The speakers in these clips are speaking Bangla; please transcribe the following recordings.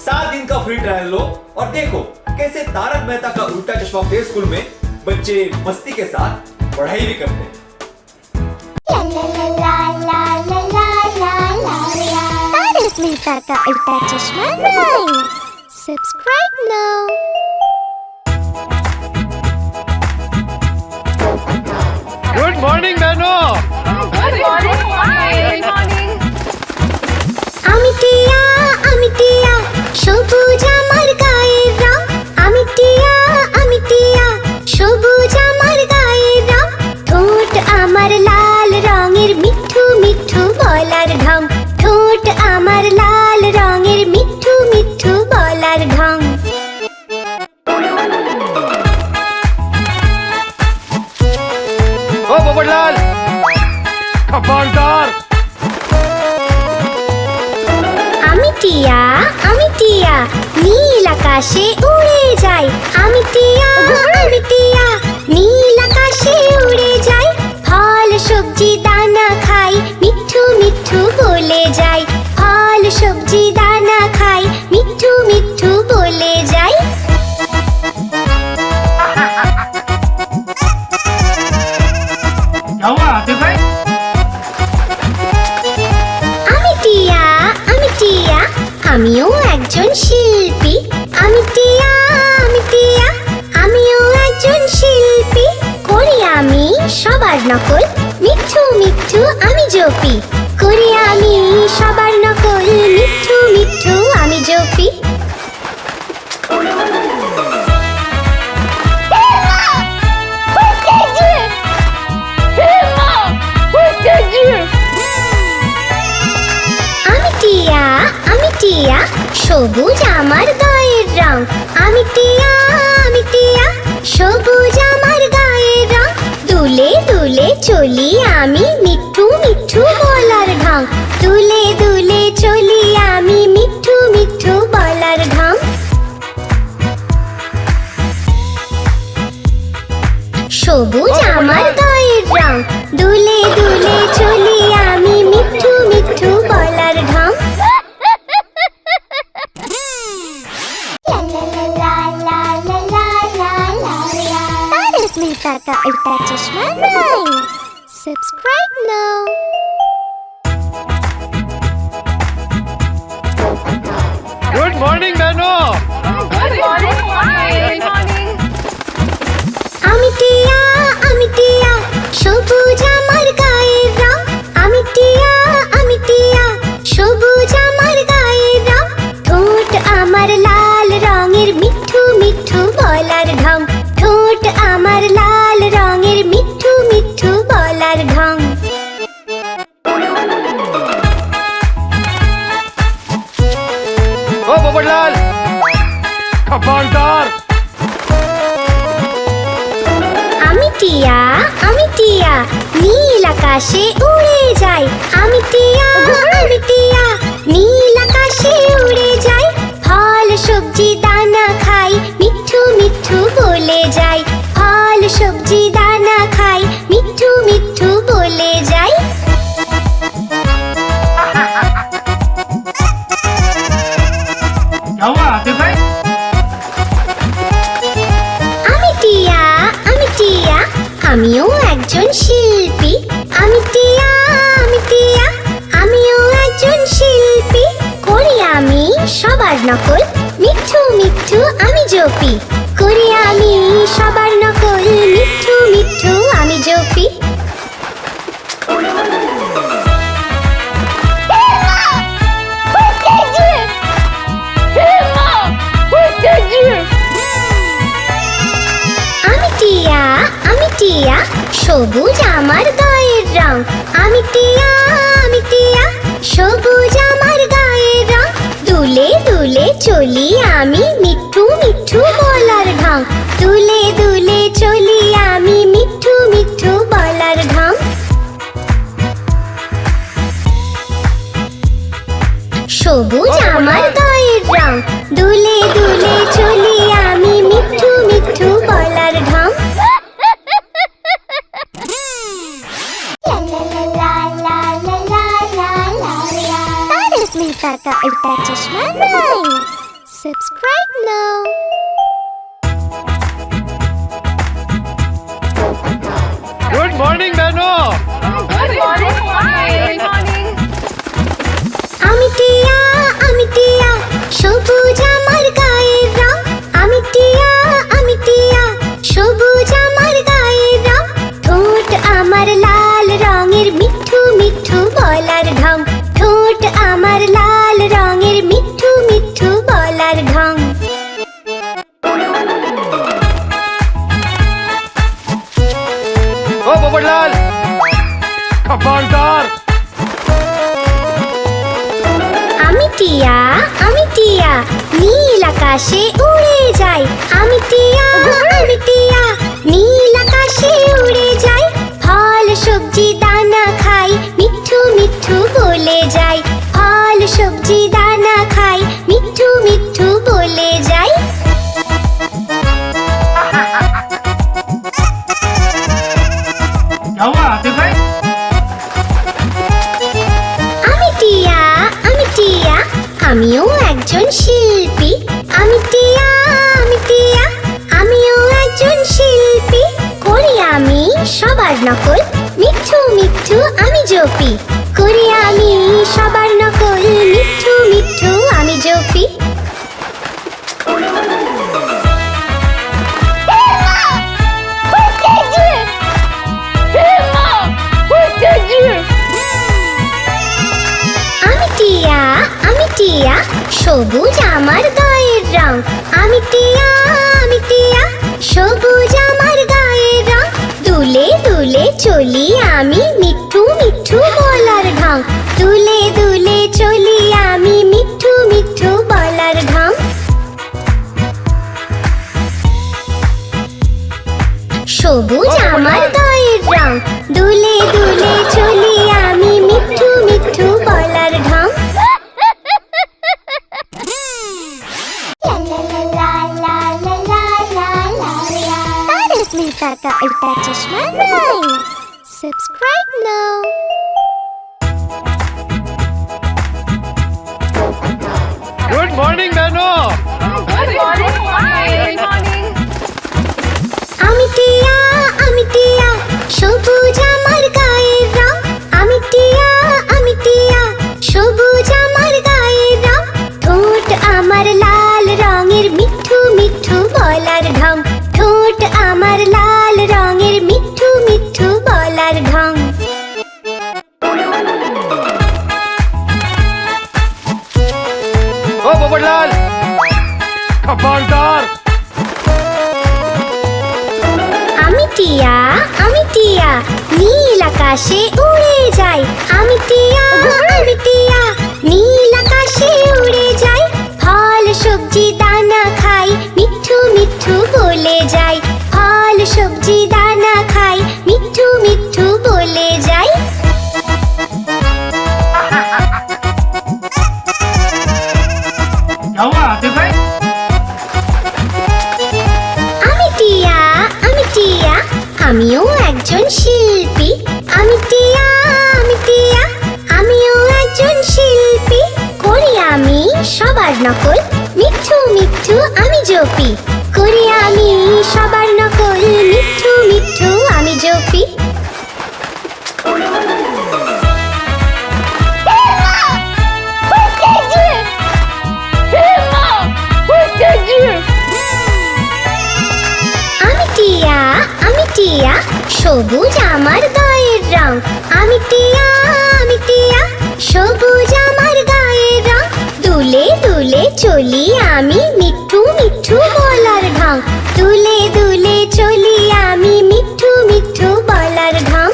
7 दिन का फ्री ट्रायल लो और देखो कैसे तारक मेहता का उल्टा चश्मा प्ले स्कूल में बच्चे मस्ती के साथ पढ़ाई भी करते हैं। तारक मेहता का उल्टा चश्मा rhymes. Subscribe now. Good morning बहनों। Good morning. Good morning. আমি টিয়া সবুজ আমার গায়ের রং। আমি টিয়া সবুজ আমার গায়ের রং। ঠোঁট আমার লাল রঙের মিঠু মিঠু বলার ঢং। ঠোঁট আমার লাল রঙের মিঠু মিঠু বলার ঢং। ओ पोपटलाल, खबरदार। আমি টিয়া নীল আকাশে উড়ে যাই। আমি টিয়া নীল আকাশে উড়ে যাই। ফল সবজি দানা খাই, মিঠু মিঠু বলে যাই। ফল সবজি দানা খাই, মিঠু মিঠু বলে যাই। क्या हुआ आतिफ भाई? আমি টিয়া আমিও একজন শিল্পী। আমি টিয়া আমিও একজন শিল্পী। করি আমি সবার নকল, মিঠু মিঠু আমি জপি। করি আমি সবার নকল, মিঠু মিঠু আমি জপি। আমি টিয়া সবুজ আমার গায়ের রং। আমি টিয়া সবুজ আমার গায়ের রং। দুলে দুলে চলি আমি, মিঠু মিঠু বলার ঢং। দুলে দুলে চলি আমি, মিঠু মিঠু বলার ঢং। সবুজ আমার গায়ের রং। দুলে দুলে চলি আমি, মিঠু মিঠু বলার ঢং। तारक मेहता का उल्टा चश्मा rhymes. Subscribe now. Good morning बहनों। Good morning. Good morning. আমি টিয়া সবুজ আমার গায়ের রং। আমি টিয়া সবুজ আমার গায়ের রং। ঠোঁট আমার লাল রঙের মিঠু মিঠু বলার ঢং। ঠোঁট আমার লাল রঙের মিঠু মিঠু বলার ঢং। ओ पोपटलाल, खबरदार। আমি টিয়া নীল আকাশে উড়ে যাই। আমি টিয়া নীল আকাশে উড়ে যাই। ফল সবজি দানা খাই, মিঠু মিঠু বলে যাই। ফল সবজি দানা খাই, মিঠু মিঠু বলে যাই। क्या हुआ आतिफ भाई? আমি টিয়া আমিও একজন শিল্পী। আমি টিয়া আমিও একজন শিল্পী। করি আমি সবার নকল, মিঠু মিঠু আমি জপি। করি আমি সবার নকল, মিঠু মিঠু আমি জপি। আমি টিয়া সবুজ আমার গায়ের রং। আমি টিয়া সবুজ আমার গায়ের রং। দুলে দুলে চলি আমি, মিঠু মিঠু বলার ঢং। দুলে দুলে চলি আমি, মিঠু মিঠু বলার ঢং। সবুজ আমার গায়ের রং। দুলে দুলে চলি আমি, মিঠু মিঠু বলার ঢং। तारक मेहता का उल्टा चश्मा rhymes. Subscribe now. Good morning, Beno. Good morning. Good morning. আমি টিয়া সবুজ আমার গায়ের রং আমি টিয়া সবুজ আমার গায়ের রং ঠোঁট আমার লাল রঙের মিঠু মিঠু বলার ঢং ঠোঁট আমার লাল রঙের মিঠু মিঠু বলার ঢং Oh, Babalal. Khapardar. আমি টিয়া নীল আকাশে উড়ে যাই আমি টিয়া নীল আকাশে উড়ে যাই ফল সবজি দানা খাই মিঠু মিঠু বলে যাই ফল সবজি দানা খাই মিঠু মিঠু বলে যাই क्या हुआ आतिफ भाई? আমি টিয়া আমিও একজন শিল্পী আমি টিয়া আমিও একজন শিল্পী করি আমি সবার নকল মিঠু মিঠু আমি জপি করি আমি সবার নকল মিঠু মিঠু আমি জপি আমি টিয়া সবুজ আমার গায়ের রং আমি টিয়া সবুজ আমার গায়ের রং দুলে দুলে চলি আমি মিঠু মিঠু বলার ঢং দুলে দুলে চলি আমি মিঠু মিঠু বলার ঢং সবুজ আমার গায়ের রং দুলে দুলে চলি আমি মিঠু মিঠু বলার ঢং तारक मेहता का उल्टा चश्मा rhymes subscribe now Good morning, Beno. Good morning. Good morning. আমি টিয়া সবুজ আমার গায়ের রং আমি টিয়া সবুজ আমার গায়ের রং ঠোঁট আমার লাল রঙের মিঠু মিঠু বলার ঢং ঠোঁট আমার লাল রঙের মিঠু মিঠু বলার ঢং Oh, Babalal. Khapardar. আমি টিয়া নীল আকাশে উড়ে যাই আমি টিয়া নীল আকাশে উড়ে যাই ফল সবজি দানা খাই মিঠু মিঠু বলে যাই ফল সবজি দানা খাই মিঠু মিঠু বলে যাই क्या हुआ आतिफ भाई? আমি টিয়া আমিও একজন শিল্পী আমি টিয়া আমিও একজন শিল্পী করি আমি সবার নকল মিঠু মিঠু আমি জপি করি আমি সবার নকল মিঠু মিঠু আমি জপি আমি টিয়া সবুজ আমার গায়ের রং আমি টিয়া সবুজ আমার গায়ের রং দুলে দুলে চলি আমি মিঠু মিঠু বলার ঢং দুলে দুলে চলি আমি মিঠু মিঠু বলার ঢং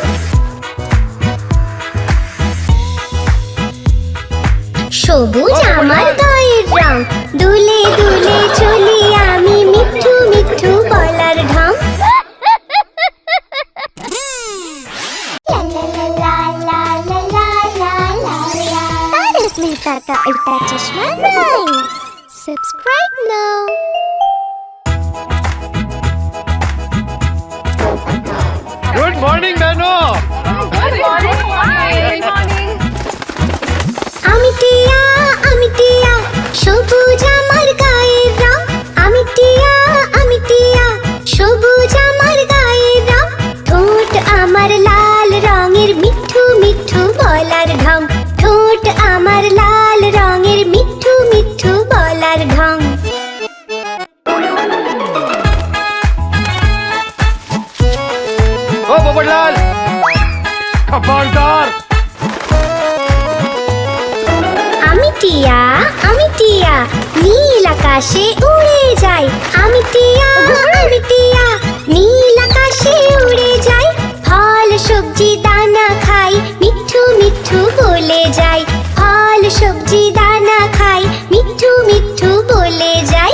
সবুজ আমার গায়ের রং দুলে দুলে চলি আমি মিঠু মিঠু বলার ঢং तारक मेहता का उल्टा चश्मा rhymes subscribe now Good morning, Beno. Good morning. Good morning. আমি টিয়া সবুজ আমার গায়ের আকাশে উড়ে যাই, আমি টিয়া, আমি টিয়া, নীল আকাশে উড়ে যাই, ফল সবজি দানা খাই, মিঠু মিঠু বলে যাই, ফল সবজি দানা খাই, মিঠু মিঠু বলে যাই।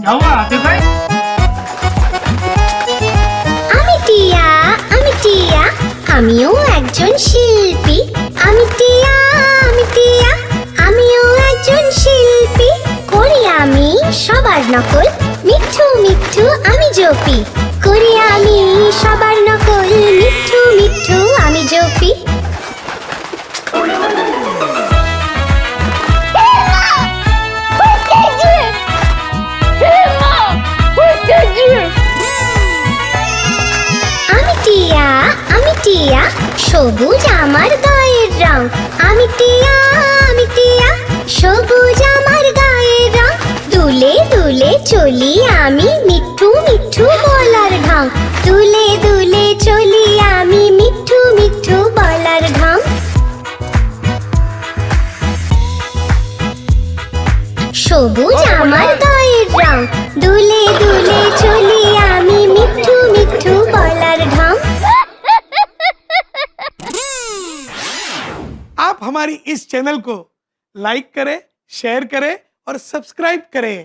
क्या हुआ आतिफ भाई? আমি টিয়া, আমি টিয়া, আমিও একজন শিল্পী, আমি টিয়া, আমি টিয়া, আমিও একজন শিল্পী, করি আমি সবার নকল, মিঠু মিঠু আমি জপি, করি আমি সবার নকল, মিঠু মিঠু আমি জপি। আমি টিয়া, আমি টিয়া, সবুজ আমার গায়ের রং, আমি টিয়া, আমি টিয়া, সবুজ আমার গায়ের রং, দুলে দুলে চলি আমি, মিঠু মিঠু বলার ঢং, দুলে দুলে চলি আমি, মিঠু মিঠু বলার ঢং। সবুজ আমার গায়ের রং, দুলে দুলে চলি আমি, মিঠু মিঠু বলার ঢং। आप हमारी इस चैनल को लाइक करें, शेयर करें और सब्सक्राइब करें।